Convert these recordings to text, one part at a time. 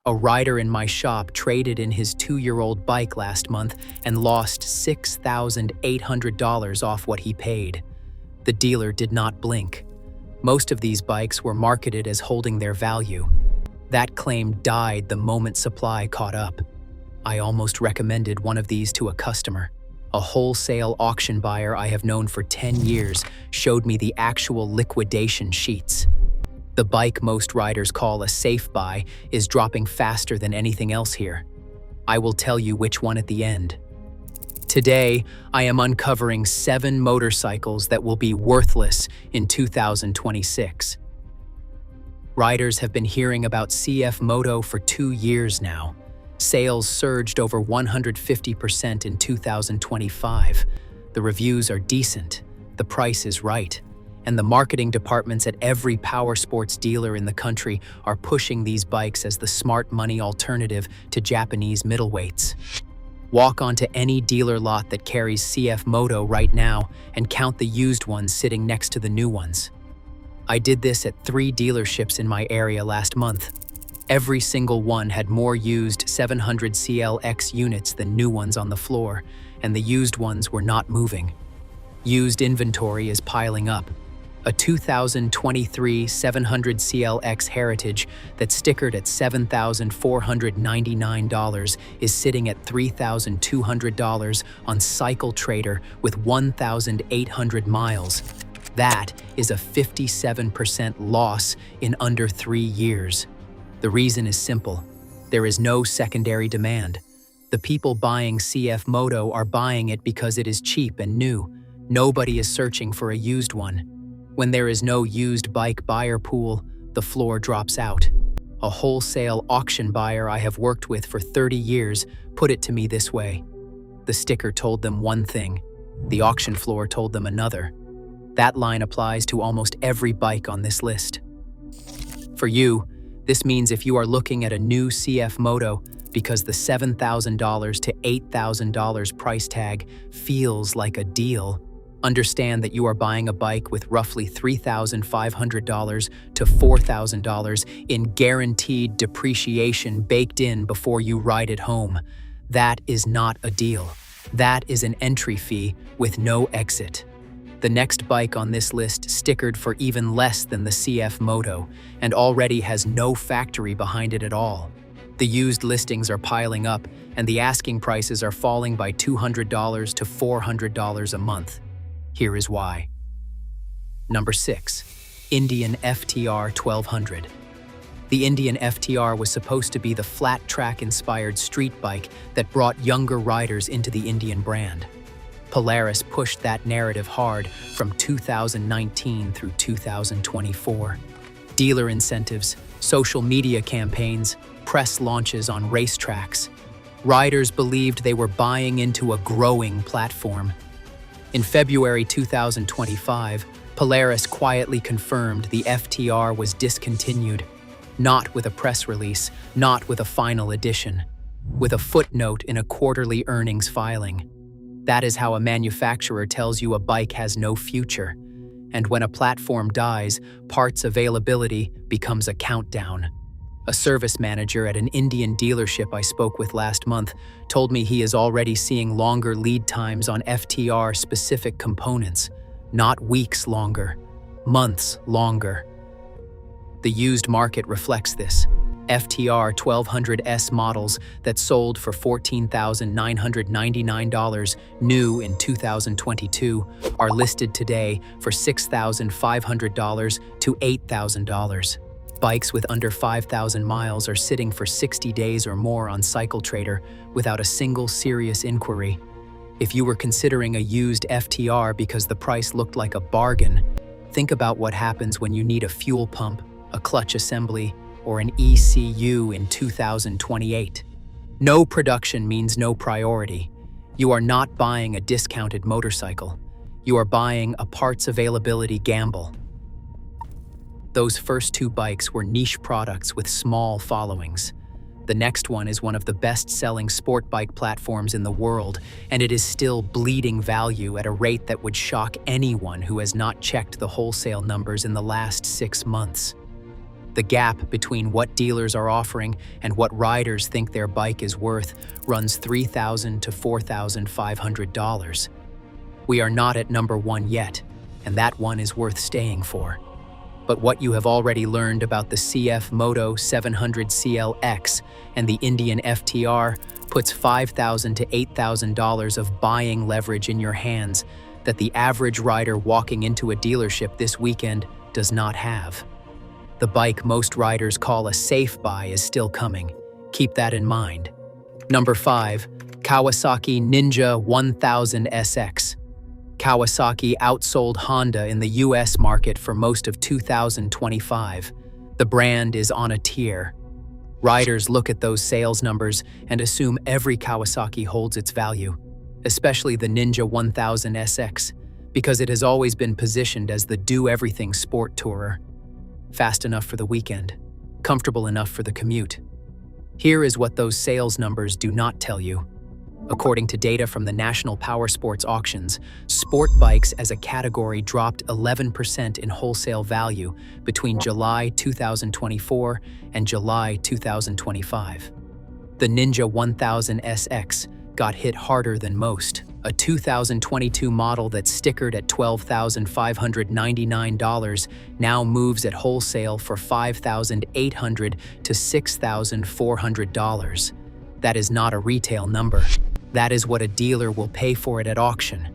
A rider in my shop traded in his 2-year-old bike last month and lost $6,800 off what he paid. The dealer did not blink. Most of these bikes were marketed as holding their value. That claim died the moment supply caught up. I almost recommended one of these to a customer. A wholesale auction buyer I have known for 10 years showed me the actual liquidation sheets. The bike most riders call a safe buy is dropping faster than anything else here. I will tell you which one at the end. Today, I am uncovering 7 motorcycles that will be worthless in 2026. Riders have been hearing about CF Moto for 2 years now. Sales surged over 150% in 2025. The reviews are decent, the price is right, and the marketing departments at every power sports dealer in the country are pushing these bikes as the smart money alternative to Japanese middleweights. Walk onto any dealer lot that carries CF Moto right now and count the used ones sitting next to the new ones. I did this at 3 dealerships in my area last month. Every single one had more used 700 CLX units than new ones on the floor, and the used ones were not moving. Used inventory is piling up. A 2023 700 CLX Heritage that's stickered at $7,499 is sitting at $3,200 on Cycle Trader with 1,800 miles. That is a 57% loss in under 3 years. The reason is simple. There is no secondary demand. The people buying CF Moto are buying it because it is cheap and new. Nobody is searching for a used one. When there is no used bike buyer pool, the floor drops out. A wholesale auction buyer I have worked with for 30 years put it to me this way. The sticker told them one thing. The auction floor told them another. That line applies to almost every bike on this list. For you, this means if you are looking at a new CF Moto because the $7,000 to $8,000 price tag feels like a deal, understand that you are buying a bike with roughly $3,500 to $4,000 in guaranteed depreciation baked in before you ride it home. That is not a deal. That is an entry fee with no exit. The next bike on this list stickered for even less than the CF Moto and already has no factory behind it at all. The used listings are piling up and the asking prices are falling by $200 to $400 a month. Here is why. Number 6. Indian FTR 1200. The Indian FTR was supposed to be the flat track-inspired street bike that brought younger riders into the Indian brand. Polaris pushed that narrative hard from 2019 through 2024. Dealer incentives, social media campaigns, press launches on racetracks. Riders believed they were buying into a growing platform. In February 2025, Polaris quietly confirmed the FTR was discontinued, not with a press release, not with a final edition, with a footnote in a quarterly earnings filing. That is how a manufacturer tells you a bike has no future. And when a platform dies, parts availability becomes a countdown. A service manager at an Indian dealership I spoke with last month told me he is already seeing longer lead times on FTR-specific components, not weeks longer, months longer. The used market reflects this. FTR 1200 S models that sold for $14,999 new in 2022 are listed today for $6,500 to $8,000. Bikes with under 5,000 miles are sitting for 60 days or more on Cycle Trader without a single serious inquiry. If you were considering a used FTR because the price looked like a bargain, think about what happens when you need a fuel pump, a clutch assembly, or an ECU in 2028. No production means no priority. You are not buying a discounted motorcycle. You are buying a parts availability gamble. Those first 2 bikes were niche products with small followings. The next one is one of the best-selling sport bike platforms in the world, and it is still bleeding value at a rate that would shock anyone who has not checked the wholesale numbers in the last 6 months. The gap between what dealers are offering and what riders think their bike is worth runs $3,000 to $4,500. We are not at number one yet, and that one is worth staying for. But what you have already learned about the CF Moto 700CLX and the Indian FTR puts $5,000 to $8,000 of buying leverage in your hands that the average rider walking into a dealership this weekend does not have. The bike most riders call a safe buy is still coming. Keep that in mind. Number 5. Kawasaki Ninja 1000 SX. Kawasaki outsold Honda in the US market for most of 2025. The brand is on a tear. Riders look at those sales numbers and assume every Kawasaki holds its value, especially the Ninja 1000 SX, because it has always been positioned as the do-everything sport tourer. Fast enough for the weekend, comfortable enough for the commute. Here is what those sales numbers do not tell you. According to data from the National Powersports Auctions, sport bikes as a category dropped 11% in wholesale value between July 2024 and July 2025. The Ninja 1000 SX got hit harder than most. A 2022 model that's stickered at $12,599 now moves at wholesale for $5,800 to $6,400. That is not a retail number. That is what a dealer will pay for it at auction.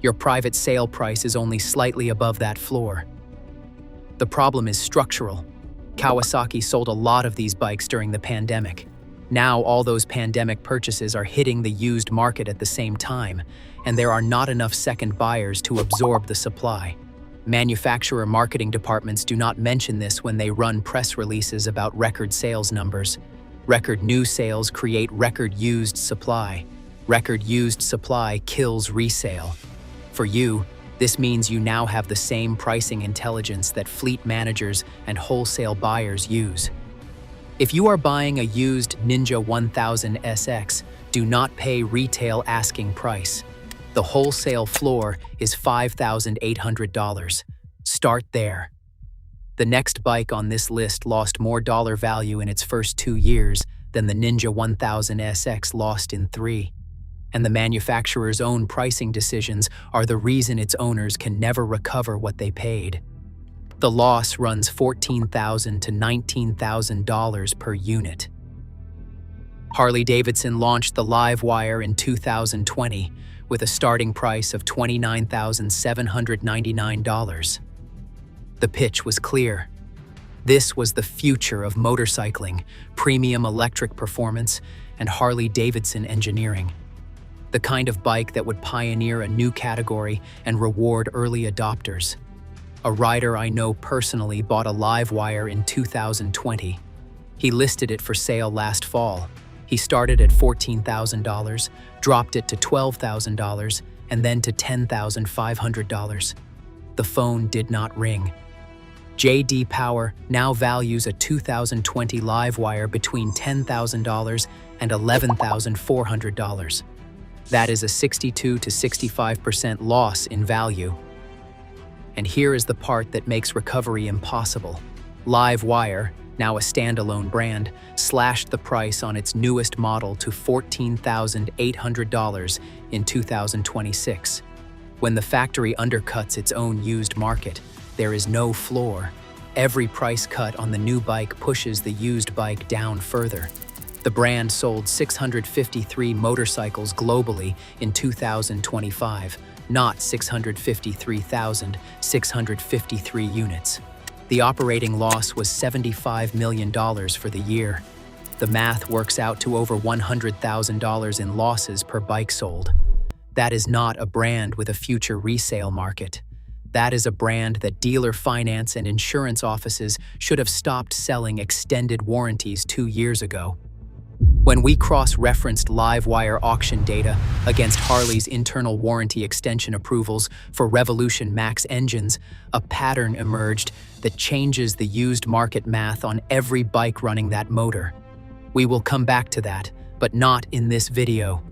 Your private sale price is only slightly above that floor. The problem is structural. Kawasaki sold a lot of these bikes during the pandemic. Now all those pandemic purchases are hitting the used market at the same time, and there are not enough second buyers to absorb the supply. Manufacturer marketing departments do not mention this when they run press releases about record sales numbers. Record new sales create record used supply. Record used supply kills resale. For you, this means you now have the same pricing intelligence that fleet managers and wholesale buyers use. If you are buying a used Ninja 1000 SX, do not pay retail asking price. The wholesale floor is $5,800. Start there. The next bike on this list lost more dollar value in its first 2 years than the Ninja 1000 SX lost in 3. And the manufacturer's own pricing decisions are the reason its owners can never recover what they paid. The loss runs $14,000 to $19,000 per unit. Harley-Davidson launched the LiveWire in 2020 with a starting price of $29,799. The pitch was clear. This was the future of motorcycling, premium electric performance, and Harley-Davidson engineering. The kind of bike that would pioneer a new category and reward early adopters. A rider I know personally bought a LiveWire in 2020. He listed it for sale last fall. He started at $14,000, dropped it to $12,000, and then to $10,500. The phone did not ring. J.D. Power now values a 2020 LiveWire between $10,000 and $11,400. That is a 62 to 65% loss in value. And here is the part that makes recovery impossible. LiveWire, now a standalone brand, slashed the price on its newest model to $14,800 in 2026. When the factory undercuts its own used market, there is no floor. Every price cut on the new bike pushes the used bike down further. The brand sold 653 motorcycles globally in 2025, not 653,653 units. The operating loss was $75 million for the year. The math works out to over $100,000 in losses per bike sold. That is not a brand with a future resale market. That is a brand that dealer finance and insurance offices should have stopped selling extended warranties 2 years ago. When we cross-referenced LiveWire auction data against Harley's internal warranty extension approvals for Revolution Max engines, a pattern emerged that changes the used market math on every bike running that motor. We will come back to that, but not in this video.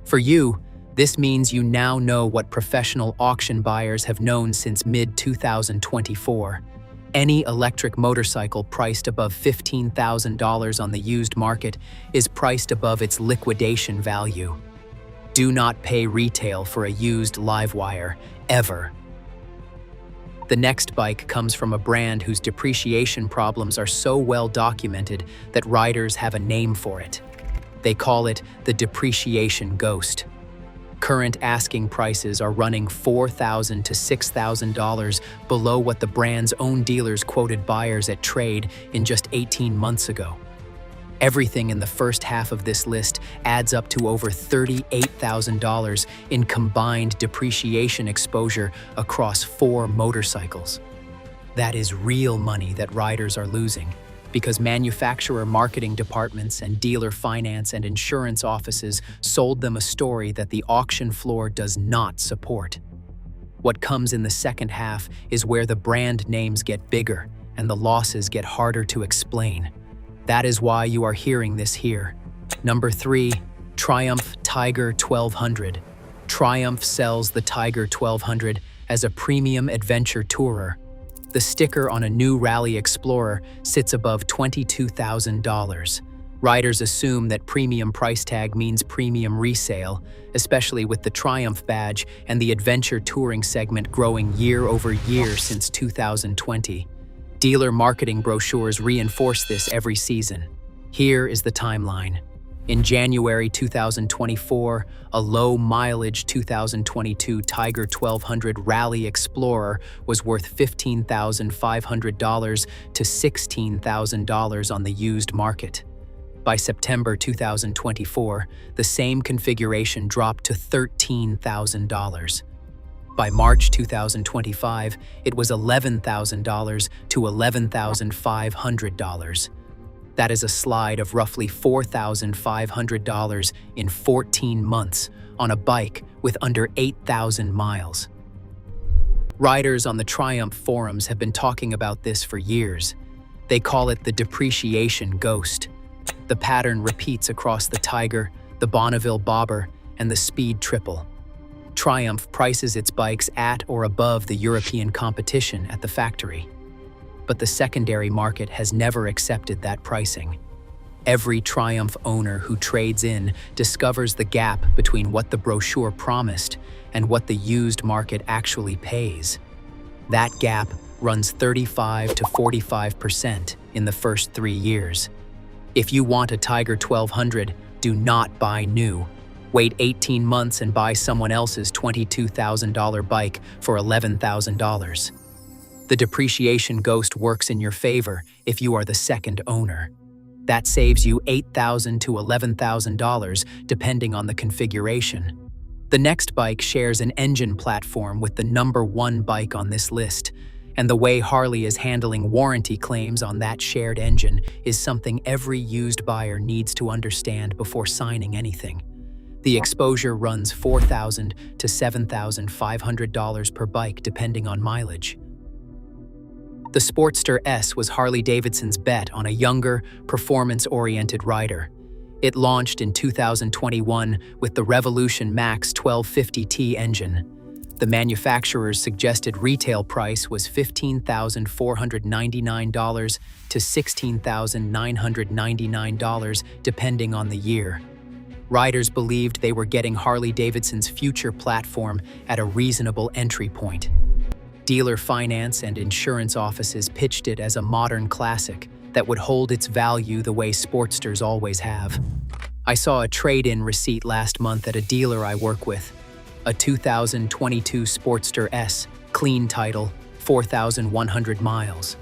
For you, this means you now know what professional auction buyers have known since mid-2024. Any electric motorcycle priced above $15,000 on the used market is priced above its liquidation value. Do not pay retail for a used LiveWire, ever. The next bike comes from a brand whose depreciation problems are so well documented that riders have a name for it. They call it the depreciation ghost. Current asking prices are running $4,000 to $6,000 below what the brand's own dealers quoted buyers at trade in just 18 months ago. Everything in the first half of this list adds up to over $38,000 in combined depreciation exposure across 4 motorcycles. That is real money that riders are losing, because manufacturer marketing departments and dealer finance and insurance offices sold them a story that the auction floor does not support. What comes in the second half is where the brand names get bigger and the losses get harder to explain. That is why you are hearing this here. Number 3, Triumph Tiger 1200. Triumph sells the Tiger 1200 as a premium adventure tourer. The sticker on a new Rally Explorer sits above $22,000. Riders assume that premium price tag means premium resale, especially with the Triumph badge and the adventure touring segment growing year over year since 2020. Dealer marketing brochures reinforce this every season. Here is the timeline. In January 2024, a low-mileage 2022 Tiger 1200 Rally Explorer was worth $15,500 to $16,000 on the used market. By September 2024, the same configuration dropped to $13,000. By March 2025, it was $11,000 to $11,500. That is a slide of roughly $4,500 in 14 months on a bike with under 8,000 miles. Riders on the Triumph forums have been talking about this for years. They call it the depreciation ghost. The pattern repeats across the Tiger, the Bonneville Bobber, and the Speed Triple. Triumph prices its bikes at or above the European competition at the factory. But the secondary market has never accepted that pricing. Every Triumph owner who trades in discovers the gap between what the brochure promised and what the used market actually pays. That gap runs 35 to 45% in the first 3 years. If you want a Tiger 1200, do not buy new. Wait 18 months and buy someone else's $22,000 bike for $11,000. The depreciation ghost works in your favor if you are the second owner. That saves you $8,000 to $11,000 depending on the configuration. The next bike shares an engine platform with the number 1 bike on this list, and the way Harley is handling warranty claims on that shared engine is something every used buyer needs to understand before signing anything. The exposure runs $4,000 to $7,500 per bike depending on mileage. The Sportster S was Harley-Davidson's bet on a younger, performance-oriented rider. It launched in 2021 with the Revolution Max 1250T engine. The manufacturer's suggested retail price was $15,499 to $16,999 depending on the year. Riders believed they were getting Harley-Davidson's future platform at a reasonable entry point. Dealer finance and insurance offices pitched it as a modern classic that would hold its value the way Sportsters always have. I saw a trade-in receipt last month at a dealer I work with. A 2022 Sportster S, clean title, 4,100 miles.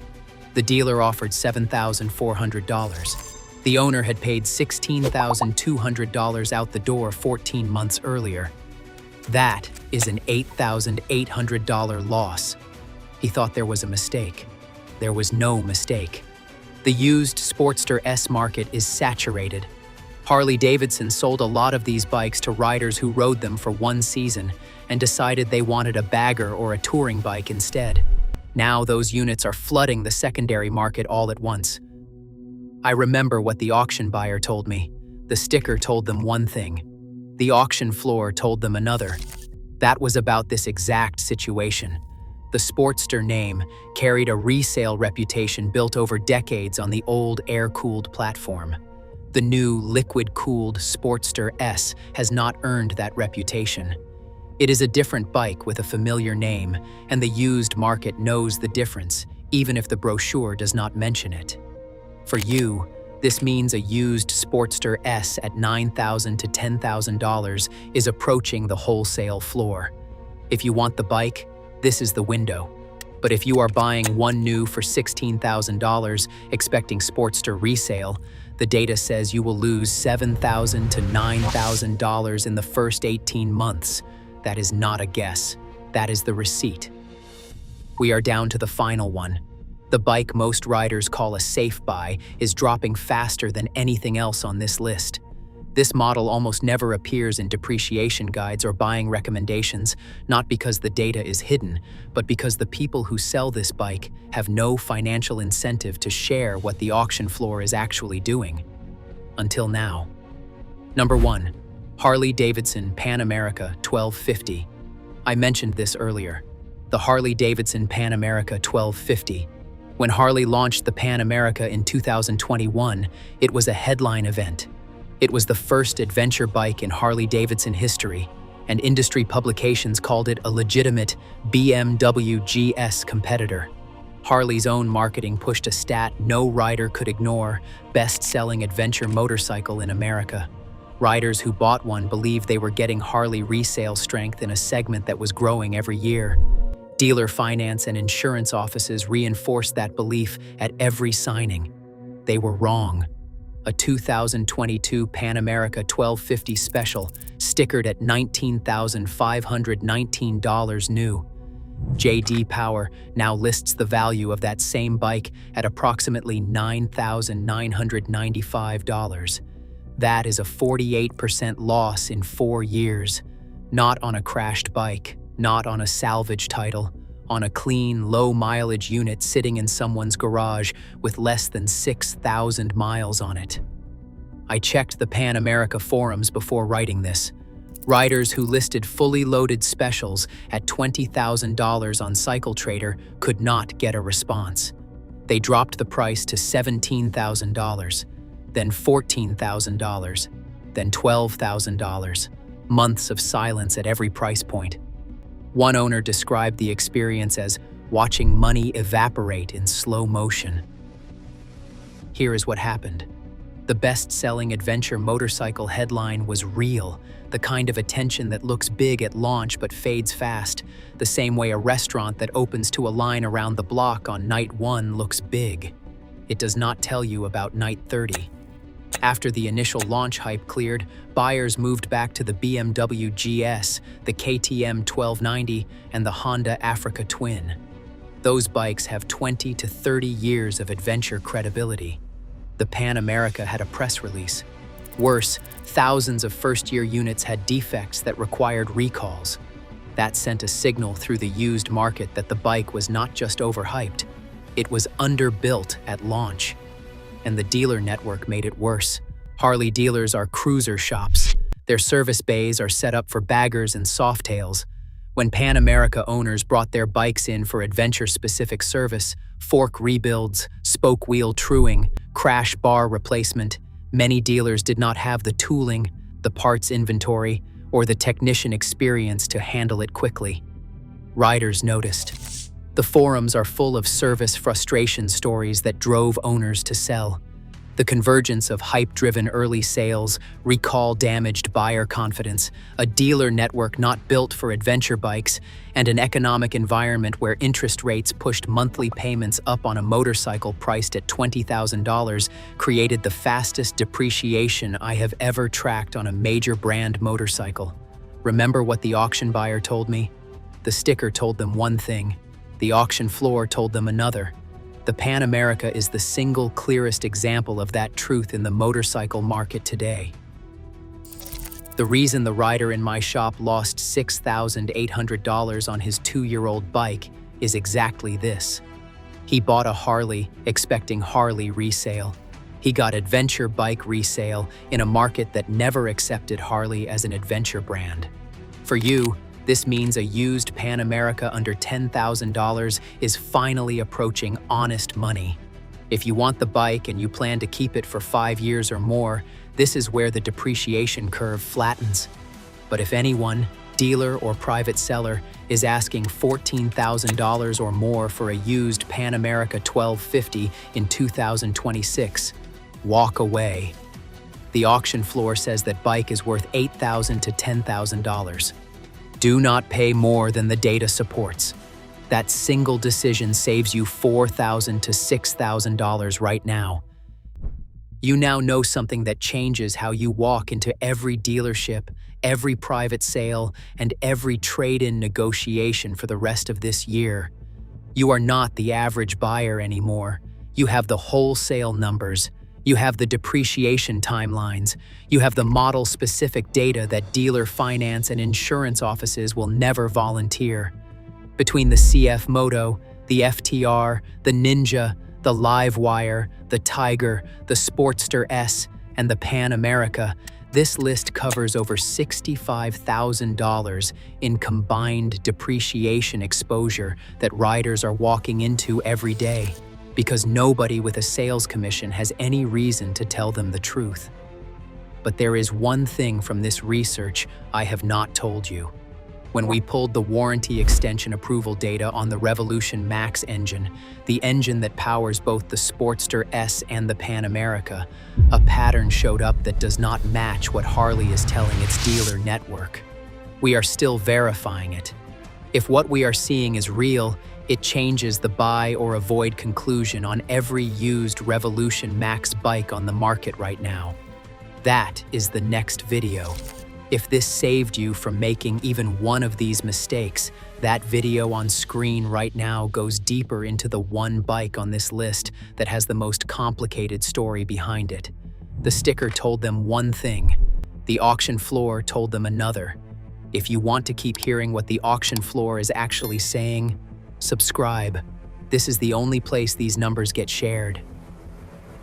The dealer offered $7,400. The owner had paid $16,200 out the door 14 months earlier. That is an $8,800 loss. He thought there was a mistake. There was no mistake. The used Sportster S market is saturated. Harley-Davidson sold a lot of these bikes to riders who rode them for 1 season and decided they wanted a bagger or a touring bike instead. Now those units are flooding the secondary market all at once. I remember what the auction buyer told me. The sticker told them one thing. The auction floor told them another. That was about this exact situation. The The Sportster name carried a resale reputation built over decades on the old air-cooled platform. The new liquid-cooled Sportster S has not earned that reputation. It is a different bike with a familiar name, and the used market knows the difference, even if the brochure does not mention it. For you, this means a used Sportster S at $9,000 to $10,000 is approaching the wholesale floor. If you want the bike, this is the window. But if you are buying one new for $16,000, expecting Sportster resale, the data says you will lose $7,000 to $9,000 in the first 18 months. That is not a guess. That is the receipt. We are down to the final one. The bike most riders call a safe buy is dropping faster than anything else on this list. This model almost never appears in depreciation guides or buying recommendations, not because the data is hidden, but because the people who sell this bike have no financial incentive to share what the auction floor is actually doing. Until now. Number 1. Harley-Davidson Pan America 1250. I mentioned this earlier. The Harley-Davidson Pan America 1250. When Harley launched the Pan America in 2021, it was a headline event. It was the first adventure bike in Harley-Davidson history, and industry publications called it a legitimate BMW GS competitor. Harley's own marketing pushed a stat no rider could ignore: best-selling adventure motorcycle in America. Riders who bought one believed they were getting Harley resale strength in a segment that was growing every year. Dealer finance and insurance offices reinforced that belief at every signing. They were wrong. A 2022 Pan America 1250 Special, stickered at $19,519 new. J.D. Power now lists the value of that same bike at approximately $9,995. That is a 48% loss in 4 years. Not on a crashed bike, not on a salvage title, on a clean, low-mileage unit sitting in someone's garage with less than 6,000 miles on it. I checked the Pan America forums before writing this. Riders who listed fully loaded specials at $20,000 on CycleTrader could not get a response. They dropped the price to $17,000, then $14,000, then $12,000. Months of silence at every price point. One owner described the experience as watching money evaporate in slow motion. Here is what happened. The best-selling adventure motorcycle headline was real, the kind of attention that looks big at launch but fades fast, the same way a restaurant that opens to a line around the block on night 1 looks big. It does not tell you about night 30. After the initial launch hype cleared, buyers moved back to the BMW GS, the KTM 1290, and the Honda Africa Twin. Those bikes have 20 to 30 years of adventure credibility. The Pan America had a press release. Worse, thousands of first-year units had defects that required recalls. That sent a signal through the used market that the bike was not just overhyped, it was underbuilt at launch. And the dealer network made it worse. Harley dealers are cruiser shops. Their service bays are set up for baggers and softails. When Pan America owners brought their bikes in for adventure-specific service, fork rebuilds, spoke wheel truing, crash bar replacement, many dealers did not have the tooling, the parts inventory, or the technician experience to handle it quickly. Riders noticed. The forums are full of service frustration stories that drove owners to sell. The convergence of hype-driven early sales, recall-damaged buyer confidence, a dealer network not built for adventure bikes, and an economic environment where interest rates pushed monthly payments up on a motorcycle priced at $20,000 created the fastest depreciation I have ever tracked on a major brand motorcycle. Remember what the auction buyer told me? The sticker told them one thing. The auction floor told them another. The Pan America is the single clearest example of that truth in the motorcycle market today. The reason the rider in my shop lost $6,800 on his 2-year-old bike is exactly this. He bought a Harley expecting Harley resale. He got adventure bike resale in a market that never accepted Harley as an adventure brand. For you, This means a used Pan America under $10,000 is finally approaching honest money. If you want the bike and you plan to keep it for 5 years or more, this is where the depreciation curve flattens. But if anyone, dealer or private seller, is asking $14,000 or more for a used Pan America 1250 in 2026, walk away. The auction floor says that bike is worth $8,000 to $10,000. Do not pay more than the data supports. That single decision saves you $4,000 to $6,000 right now. You now know something that changes how you walk into every dealership, every private sale, and every trade-in negotiation for the rest of this year. You are not the average buyer anymore. You have the wholesale numbers. You have the depreciation timelines. You have the model-specific data that dealer finance and insurance offices will never volunteer. Between the CF Moto, the FTR, the Ninja, the LiveWire, the Tiger, the Sportster S, and the Pan America, this list covers over $65,000 in combined depreciation exposure that riders are walking into every day, because nobody with a sales commission has any reason to tell them the truth. But there is one thing from this research I have not told you. When we pulled the warranty extension approval data on the Revolution Max engine, the engine that powers both the Sportster S and the Pan America, a pattern showed up that does not match what Harley is telling its dealer network. We are still verifying it. If what we are seeing is real, it changes the buy or avoid conclusion on every used Revolution Max bike on the market right now. That is the next video. If this saved you from making even one of these mistakes, that video on screen right now goes deeper into the one bike on this list that has the most complicated story behind it. The sticker told them one thing. The auction floor told them another. If you want to keep hearing what the auction floor is actually saying, subscribe. This is the only place these numbers get shared.